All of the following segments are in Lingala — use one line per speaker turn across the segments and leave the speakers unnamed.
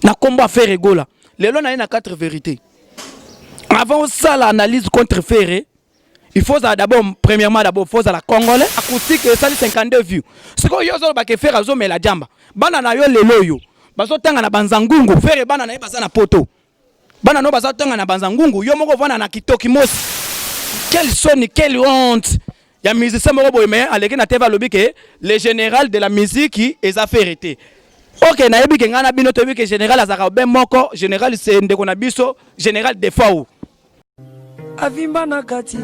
na combat faire egola lelo na 4 vérités. Avant ça l'analyse contre Ferré, il faut d'abord premièrement faut la congolais acoustique et ça 52 vues. Ce que yo zo ba ke faire azo mela jamba. Bana na yo lelo yo. Bazo tanga na banzangungu Ferré bana na baza na poto. Bana no bazo tanga na banzangungu yo moko vana na kitoki mos. Quelle sonne, quelle honte. Il y a musicien moko boy mais aleki na teva lobi ke le général de la musique qui est affairité. Ok, na yebi ke ngana bino to yebi ke général azaka ben moko, général c'est ndeko na biso, général de fao.
Avimba na kati.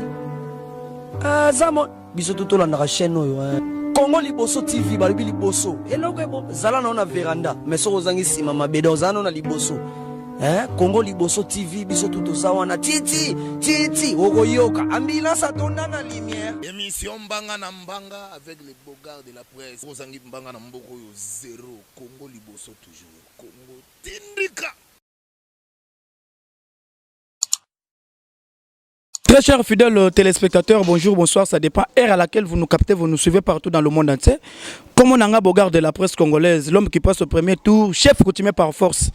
Zamo biso totola na chaîne oyo. Congo Liboso TV balobi liboso. Eloko ebo zala na na veranda, mais so ozangi sima mabedo zana na liboso. Congo Liboso TV biso tutozawa na titi ogoyoka ambulance atonda na lumière.
Émission Mbanga na Mbanga avec les beaux gars de la presse. Ozangi Mbanga na Mboko yo 0. Congo Liboso toujours. Congo Tindika.
Très chers fidèles téléspectateurs, bonjour, bonsoir, ça dépend heure à laquelle vous nous captez, vous nous suivez partout dans le monde entier. Comme on a Bogar de la presse congolaise, l'homme qui passe au premier tour, chef coutumier par force.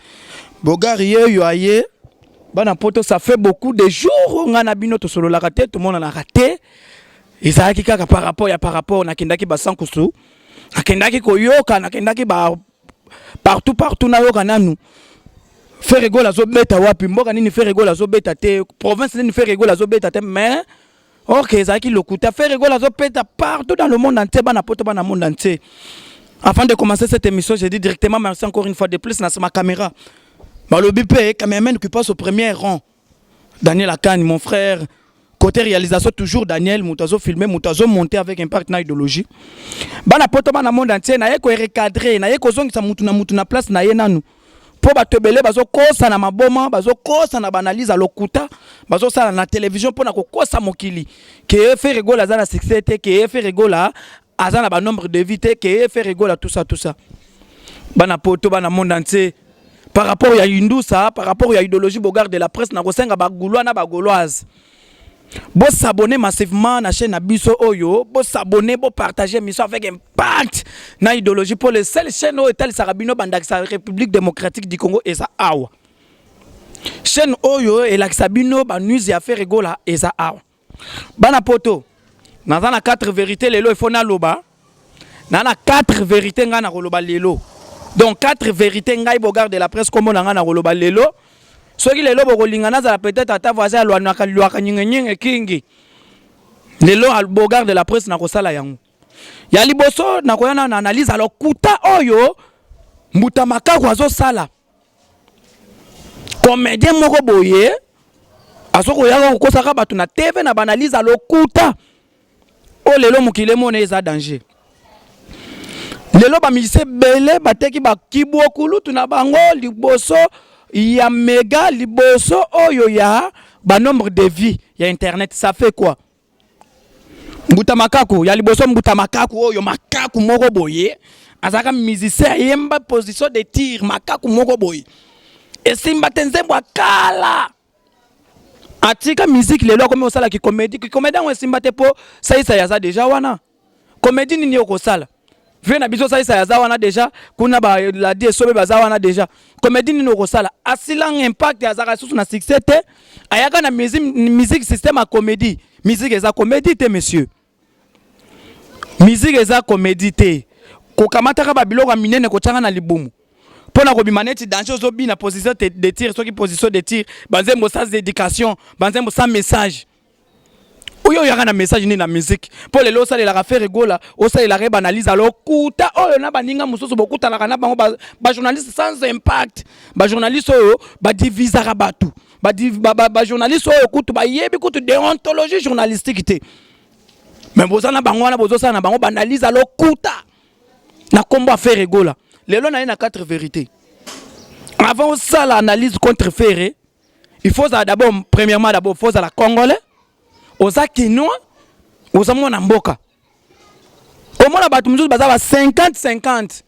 Bogar yoaye, bana poto, ça fait beaucoup de jours on a bino to solo la raté, tout le monde en a raté. Et ça qui par rapport na kendaki ba sankusu, na kendaki koyoka, na kendaki ba partout na yoka nanu. Faire rigolo à Zobeta wapi mboka nini faire rigolo à Zobeta te province nini faire rigolo à Zobeta te mais ok ça qui le coûte faire rigolo à Zobeta partout dans le monde entier bana poto bana monde entier. Avant de commencer cette émission j'ai dit directement merci encore une fois de plus dans ma caméra le bipé caméraman qui passe au premier rang Daniel Akani mon frère côté réalisation toujours Daniel Moutazo filmé Moutazo monté avec un partenaire idéologie bana poto bana monde entier na yeko recadrer na yeko zongisa mutu na place na ye nanu pour batebele bazo kosa na maboma bazo kosa na banalize lokuta bazo sala na télévision pour na kosa mokili que fait rigola za na succès te que fait rigola azana ba nombre de vies que fait rigola tout ça bana poto bana monde entier par rapport ya Indusa par rapport ya idéologie Bogar de la presse na kosenga ba goulois na ba gauloise bo s'abonner massivement na chaîne Abiso Oyo, bo s'abonner, bo partager émission avec impact na idéologie pour les seules chaînes où tel Sarabino Bandak sa République démocratique du Congo et ça awa. Chaîne Oyo et la Sabino ba nuise ya faire rigola et ça awa. Bana poto. Na 4 vérités lelo il faut na loba. Na 4 vérités nga na loba lelo. Donc 4 vérités ngai Bogar de la presse comme on nga na loba lelo. Ceux qui les lobes lingana za peut-être à voisin loaka nyenge kingi les lo al Bogar de la presse na kosala yango ya liboso na koyana na analyse alors kuta oyo mutamaka kwazo sala comédien moko boye asoko yaka kokosaka batu na TV na banalize alors kuta o lelo mukile mona eza danger lelo ba mise bele bateki ba kibokulu tuna bango liboso ya méga liboso oyo ya ba nombre de vie ya internet ça fait quoi mbuta makaku ya liboso mbuta makaku oyo makaku moko boye azaka musicien yemba position de tir makaku moko boye et simba tenzembo akala atika musique lelo comme osala ki comédie on simba te po ça ya za déjà wana comédie nini yoko sala Viens na biso ça ya zawana déjà kuna ba la die sobe ba zawana déjà comédie ni no sala asilang impact ya zaka susu na succès te ayaka na musique système à comédie musique eza comédie te monsieur musique eza comédie te ko kamata ka ba biloko minene ko tanga na libumu pona ko bimaneti danger ozobi na position de tir soki position de tir banzembo sans éducation banzembo sans message. Oyo yaka na message ni na musique pour les losa la faire rigola osa la banalise alors kuta oyo na baninga mususu bokuta na bango ba journaliste sans impact ba journaliste oyo ba divisera batu ba journaliste oyo kutu ba yebi kutu déontologie journalistique te mais bozana bango na bozosa na bango banalise alors kuta na combat faire rigola lelo na 4 vérités. Avant ça l'analyse contre Ferré il faut d'abord premièrement faut la congolais oza kinoa oza mwana mboka omona batu mususu baza ba 50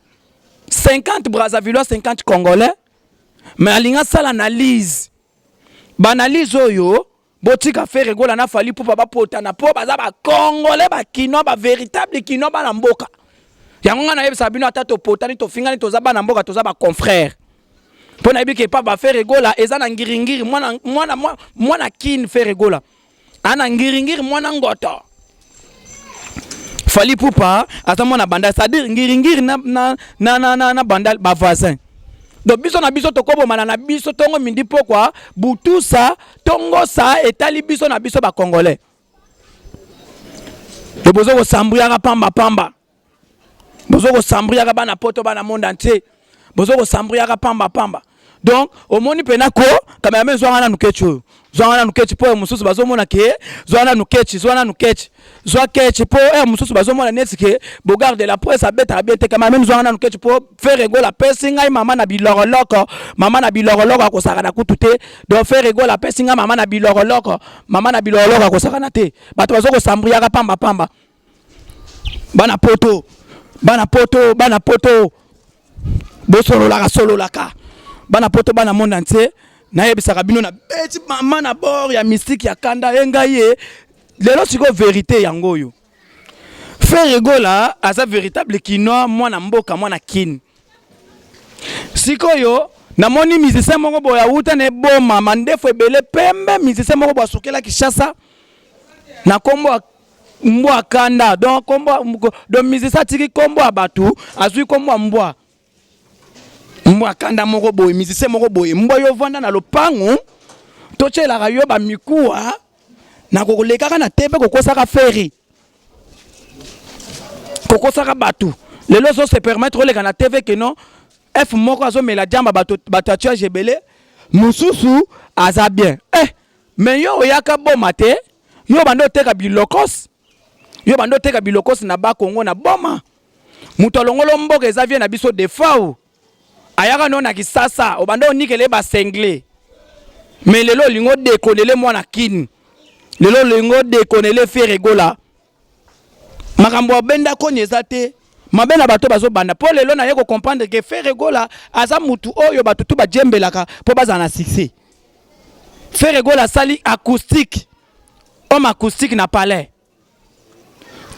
Brazzavillois 50 congolais mais alinga sala analyse banalise oyo botika faire rigola na fali pour ba potana po baza ba congolais ba kinoa ba véritable kinoa ba na mboka yango nga na yebisa bino ata to potani to fingani toza ba na mboka toza ba confrère Pour na bike pas ba faire rigola ezana ngiringiri mwana kin faire rigola. Ana ngiringiri mwana ngoto. Fali Poupa ata mwana banda c'est-à-dire ngiringiri na banda ba voisin. Donc biso na biso tokobo na biso tongo mindi pokwa butusa tongo sa etali biso na biso ba congolais. Le bozo ko sambriaka pamba. Bozo ko sambriaka bana poto bana monde entier. Bozo ko sambriaka pamba. Donc au moni penako kama yame zwana nukechu. Zwana nukechi po mususu bazomona ke zwana nukechi zwa kechi po mususu bazomona netike Bogar de la presse abeta abete kama même zwana nukechi po faire rigola pesinga mama na biloroloko ko saka na kutute donc faire rigola pesinga mama na biloroloko ko saka na te bato bazoko sambriaka pamba bana poto bosolo laka bana poto bana monde entier na yebisaka bino na beti mama na bord ya mystique ya kanda yenga ye lelo siko vérité yango yo faire rigola asa véritable kino mwana mboka mwana kin siko yo na moni musicien moko boya uta ne boma mandefo ebele pembe musicien moko boya sukela Kishasa na kombo mbwa kanda donc kombo donc musicien tiki kombo abatu azui kombo mbwa kanda moko boye musicien moko boye mbwa yo vanda na lopango tochelaka yo ba mikuwa na kokolekaka na TV kokosaka feri kokosaka batu lelo so se permettre oleka na TV que non F moko azo mela jamba batu jebele mususu aza bien mais yo oyaka boma te yo bando teka bilokos na ba Kongo na boma muto longolo mboka eza vie na biso defao ayaka no na Kisasa obanda onikele ba sengle mais lelo lingo dekonele mwana kin lelo lingo dekonele faire rigola makambo benda konyeza te mabena bato bazo banda po lelo na yeko comprendre que faire rigola aza mutu oyo batutu ba jembelaka po baza na succès faire rigola sali acoustique homme acoustique na palais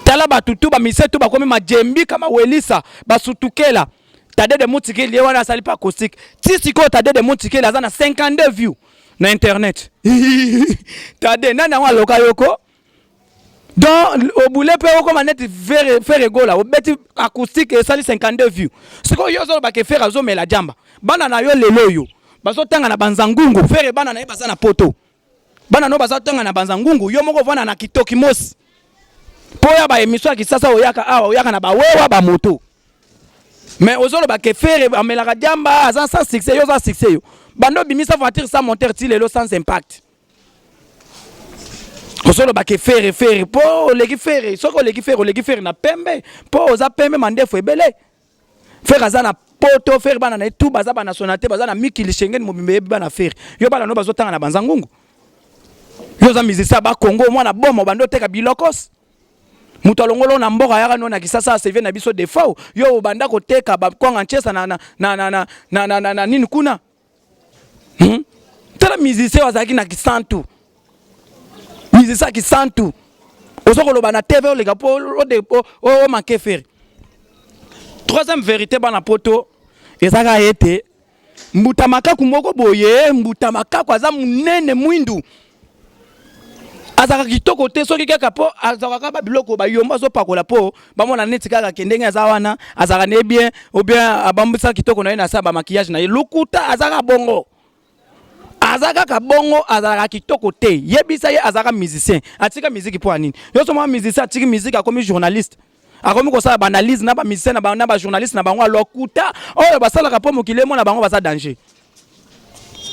tala batutu ba misetu ba komi majembi kama welisa basutukela Tade de Moutikeli lié wana sali pas acoustique. Si siko Tade de Moutikeli azana 52 views na internet. Tade nana wa loka yoko. Donc au boulet pe oko manette faire rigola au beti acoustique et sali 52 views. Siko yozo ba ke faire azo mela jamba. Bana na yo lelo yo. Bazo tanga na banzangungu faire bana na yeba sana poto. Bana no bazo tanga na banzangungu yo moko vana na kitoki mosi. Poya ba émission ya Kisasa oyaka na ba wewa ba moto. Mais ozolo ba ke faire amelaka jamba azan sans succès yo za succès yo bando bimisa voiture sans moteur ti lelo sans impact ozolo ba ke faire po leki faire soko leki faire na pembe po oza pembe mandefo ebele faire azana poto faire bana na tout baza bana nationalité baza na mikili Schengen mobimbe bana faire yo bana no bazotanga na banzangungu yo za musicien ba Congo mwana bomo bando teka bilokos muto longolo na mboka yaka no na Kisasa se vient na biso defao yo banda ko teka ba kwanga nchesa na nini kuna tala musicien wazaki na Kisantu musicien Kisantu osoko loba na TV o lega po o manquer faire troisième vérité bana poto ezaka ete mbuta makaku moko boye mbuta makaku aza munene mwindu azaka kitoko te soki kaka po azaka ba biloko ba yomba zo pakola po ba mona neti kaka kendenge azawana azaka ne bien ou bien abambisa kitoko na ina saba maquillage na lukuta azaka bongo azaka kitoko te yebisa ye azaka musicien atika musique po anini yo so mo musicien atiki musique akomi journaliste akomi ko sala ba analyse na ba musicien na ba journaliste na bango lokuta oyo basala ka po mokilemo na bango basa danger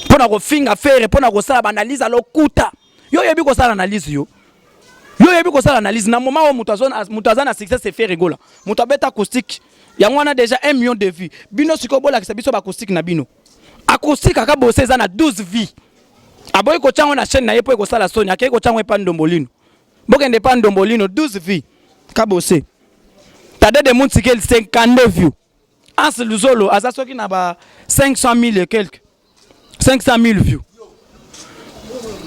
pona ko finga faire pona ko sala ba analyse lokuta yo yebi ko sala analyse yo yebi ko sala analyse na moment où mutazana succès c'est faire rigola mutu abeta acoustique yango wana déjà 1 million de vues bino siko bola kisa biso ba acoustique na bino acoustique aka bosse za na 12 vues aboyi ko chango na chaîne na yepo ko sala Sony akei ko chango epa ndombolino bokende pa ndombolino 12 vues ka bosse Tade de Moutikeli 52 vues As Luzolo aza soki na ba 500 000 et quelques 500 000 vues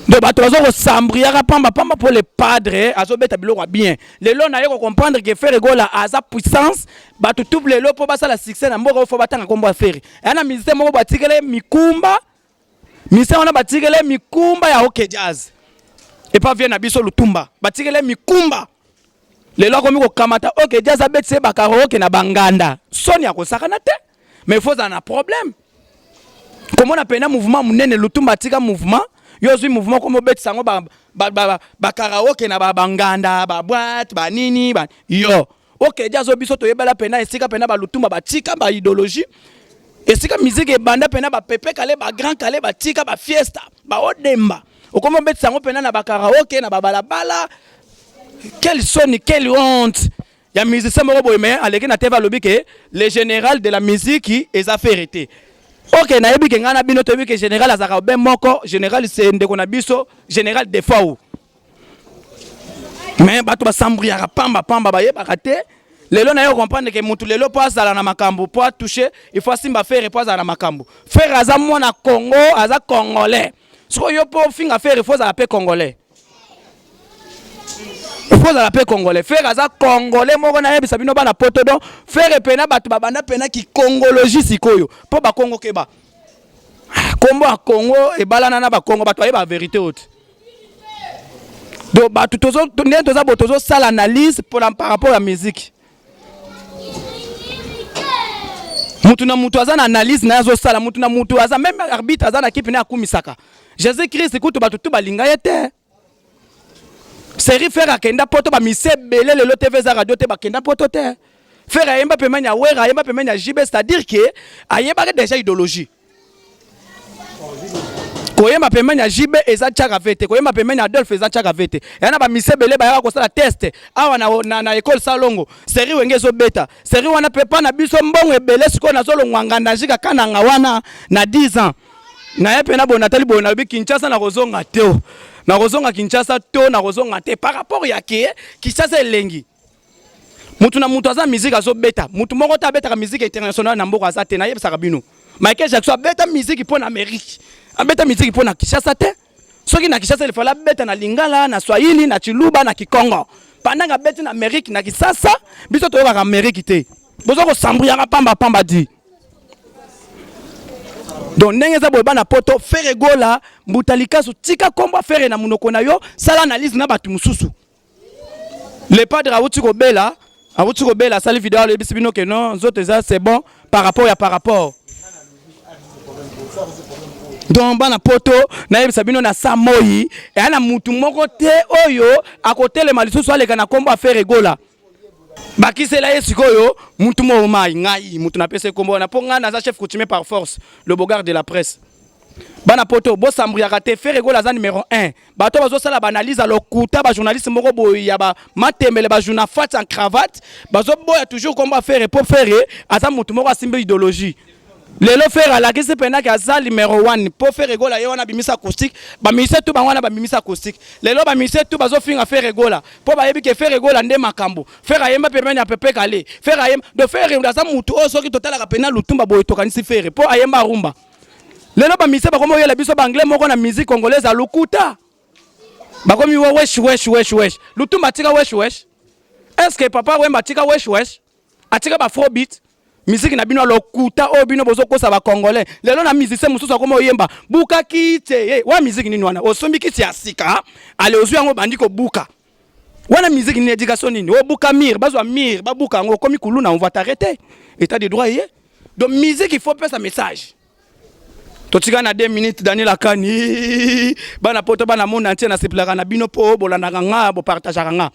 donc bato bazo sambriaka pamba pamba pour les padres azobeta biloko bien lelo na yeko comprendre que faire gola aza puissance bato tout lelo po basa la succès na mboka fo batanga kombo affaire ana musicien moko batikele mikumba musicien wana batikele mikumba ya OK Jazz et pas vient na biso lutumba batikele mikumba lelo komi ko kamata OK Jazz abetse bakaraoke na banganda soni akosakana te mais faut en a problème comment on appelle un mouvement munene lutumba tika mouvement yo zui mouvement comme obet sango ba karaoke na ba banganda ba boîte ba nini ba yo OK Jazz biso to yebala pena esika pena ba lutumba ba tika ba idéologie esika musique e banda pena ba pepe kale ba grand kale ba tika ba fiesta ba odemba okomo obet sango pena na ba karaoke na ba balabala quelle sonne quelle honte ya musicien moko boye mais aleki na teva lobi ke le général de la musique est affairité. OK na yebi ke ngana bino to yebi ke général azaka ben moko général c'est ndeko na biso général de fao mais bato ba sambriaka pamba pamba ba yeba te lelo na yo comprendre que mutu lelo po azala na makambo po toucher il faut simba faire po azala na makambo faire aza mwana Congo aza congolais siko yo po finga faire il faut azala pe congolais il faut azala pe congolais faire aza congolais moko na yebi sabino bana poto don faire pena bato babanda pena ki congologie sikoyo po ba Congo keba kombo a Congo e balana na ba Congo bato ayeba vérité haute donc bato tozo toza botozo sala analyse pour par rapport à la musique mutu na mutu aza na analyse na zo sala mutu na mutu aza même arbitre aza na kipe na akumisaka Jésus Christ écoute bato tout balinga yete série faire akenda poto ba mise belé le TV za radio te bakenda poto te faire ayemba pemanya wera ayemba pemanya jibe c'est-à-dire que ayemba déjà idéologie koyemba pemanya jibe eza chaka vete koyemba pemanya Adolphe eza chaka vete yana ba mise belé ba ko sala test awa na école salongo série wenge zo beta série wana pepa na biso mbongo ebele siko na zolo ngwanganda jika kananga wana na 10 ans na yepe na bonatali bona bi Kinshasa na kozonga teo na kozonga Kinshasa to na kozonga te par rapport ya ke Kinshasa elengi mutu na mutu aza musique azo beta mutu moko ta beta ka musique internationale na mboka aza te na yebisa bino Michael Jackson beta musique pour Amérique abeta musique pour na Kinshasa te soki na Kinshasa il fallait beta na Lingala na Swahili na Chiluba na Kikongo pendant ka beta na Amérique na Kinshasa biso to yoka Amérique te bozo ko sambriaka pamba pamba di donc ndenge za boyeba na poto faire gola mbutalika so tika komba faire na munoko na yo sala analyse na batu mususu le padre awuti ko bela sali vidéo le bisibino que non zote za c'est bon par rapport donc bana poto na yebisa bino na samoyi e ana mutu moko te oyo akotele malisusu aleka na komba faire gola bakisela yesikoyo mutu mo mai ngai mutu na pese kombo na ponga na za chef coutumier par force le bogard de la presse bana poto bo sambriaka te faire gola za numéro 1 bato bazo sala ba analyse à lokuta ba journaliste moko boy ya ba matembele ba jouna fat en cravate bazo boya toujours komba faire pour faire aza mutu moko asimbe idéologie lelo faire ala kisi pena ka za numéro 1 pour faire gola yo wana bimisa acoustique ba mise tout ba wana ba bimisa acoustique lelo ba mise tout bazo finga faire gola po ba yebi ke faire gola nde makambo faire ayemba pemenya pepe kale faire ayemba do faire ndaza mutu o soki totala ka pena lutumba boy tokanisi faire po ayemba rumba lelo ba mise ba komo yela biso ba anglais moko na musique congolaise a lokuta ba komi wesh lutumba tika wesh est-ce que papa wemba tika wesh atika ba afrobeat musique na bino lokuta o bino bozo kosa ba congolais lelo na musicien mususu akoma oyemba buka kite wa musique nini wana osombi kiti ya sika ale ozwi yango bandiko buka wana musique ni éducation nini o buka mir bazwa mir ba buka ngo komi kuluna on va t'arrêter état de droit yé donc musique il faut passer un message totika na 2 minutes Daniel Akani bana poto bana monde entier na seplaka na bino po bolanda nga bo partager nga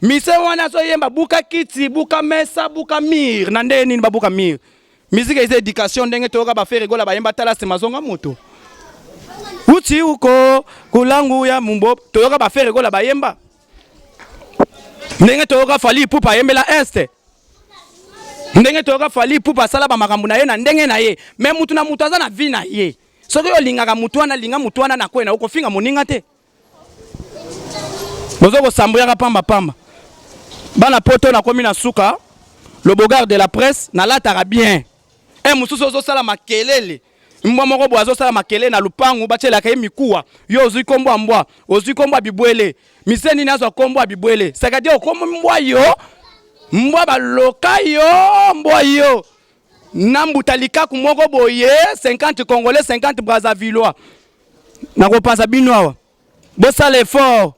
mise wana so yemba buka kiti buka mesa buka mir na nde nini babuka mir musique eza éducation ndenge toka ba faire gola ba yemba tala sema zonga moto uti uko kulangu ya mumbo toka ba faire gola ba yemba ndenge toka fali pupa yembela este ndenge toka fali pupa sala ba makambu na ye na ndenge na ye même mutu na mutu aza na vie na ye soki yo lingaka mutu wana linga mutu wana na kwena uko finga moninga te bozo ko sambriaka pamba bana poto na komi na suka le bogard de la presse na lataka bien mususu ozo sala makelele mbwa moko boazo sala makele na lupangu bachela kaye mikuwa yo ozui kombo mbwa ozui kombo bibwele miseni nazo kombo bibwele sakadi okombo mbwa yo mbwa baloka yo mbwa yo nambutalika ku moko boye 50 congolais 50 brazzavillois nakopanza bino awa bosala effort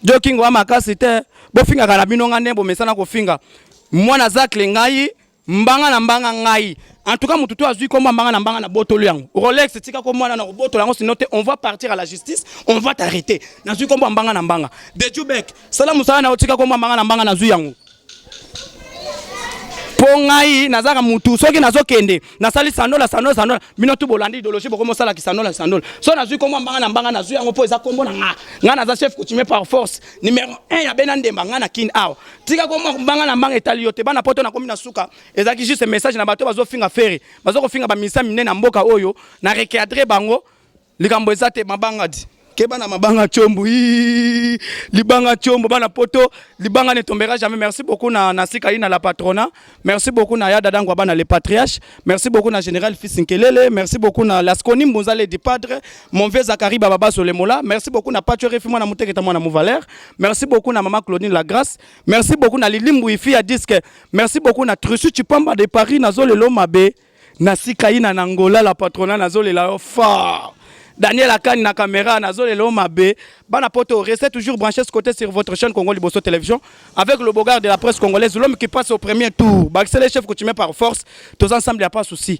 jokingo wa makasi te bofinga kana bino ngane bo mesana ko finga mwana zakle ngai mbanga na mbanga ngai en tout cas mututu azui komba mbanga na mbanga na botolo yango Rolex tika ko mwana na botolo yango sinon on va partir à la justice on va t'arrêter na zui komba mbanga na mbanga de Jubek salamu sana na tika komba mbanga na mbanga na zui yango pongai nazaka mutu soki nazokende nasali sanola bino tu bolandi idéologie boko mosala ki sanola so nazui komba mbanga na mbanga nazui yango po eza kombo na nga naza chef coutumier par force numéro 1 ya bena ndemba nga na kin awa tika komba mbanga na mbanga etali yote bana poto na komi na suka ezaki juste message na bato bazofinga fere bazokofinga ba misa minene na mboka oyo na recadrer bango likambo ezate mabangadi keba na mabanga chombo libanga chombo bana poto libanga ne tombera jamais. Merci beaucoup na sika ina la patrona, merci beaucoup na ya dadangwa bana le patriarche, merci beaucoup na général Fisinkelele, merci beaucoup na Lasconi Mbonzale di padre, mon vieux Zakari Baba Solemola, merci beaucoup na Patio Refi mwana muteketa mwana Mouvaler, merci beaucoup na maman Claudine Lagrasse, merci beaucoup na Lilimbu Ifi à disque, merci beaucoup na Trusu Chipamba de Paris na Zolelo Mabe, na sika ina na Angola la patrona na Zolela fort. Daniel Akani na caméra, Nazol et Lomabé. Bana poto, restez toujours branchés ce côté sur votre chaîne Congo Liboso Télévision avec le beau gars de la presse congolaise, l'homme qui passe au premier tour. C'est le chef coutumier par force. Tous ensemble, il n'y a pas de souci.